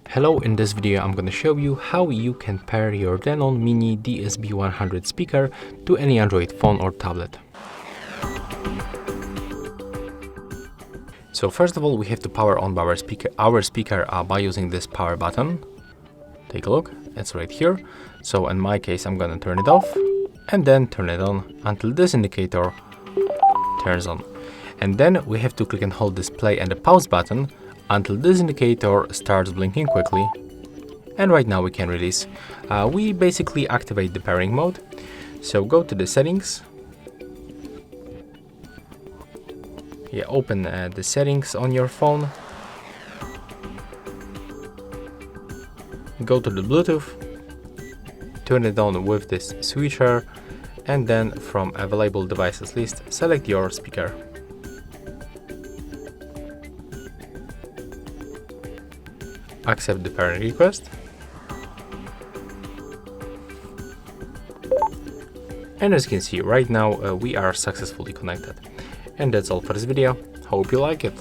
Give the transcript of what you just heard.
Hello, in this video I'm going to show you how you can pair your Denon Mini DSB100 speaker to any Android phone or tablet. So first of all, we have to power on our speaker by using this power button. Take a look, it's right here. So in my case, I'm going to turn it off and then turn it on until this indicator turns on. And then we have to click and hold this play and the pause button until this indicator starts blinking quickly. And right now we can release. We basically activate the pairing mode. So go to the settings. Open the settings on your phone. Go to the Bluetooth. Turn it on with this switcher. And then from available devices list, select your speaker. Accept the pairing request. And as you can see, right now we are successfully connected. And that's all for this video. Hope you like it.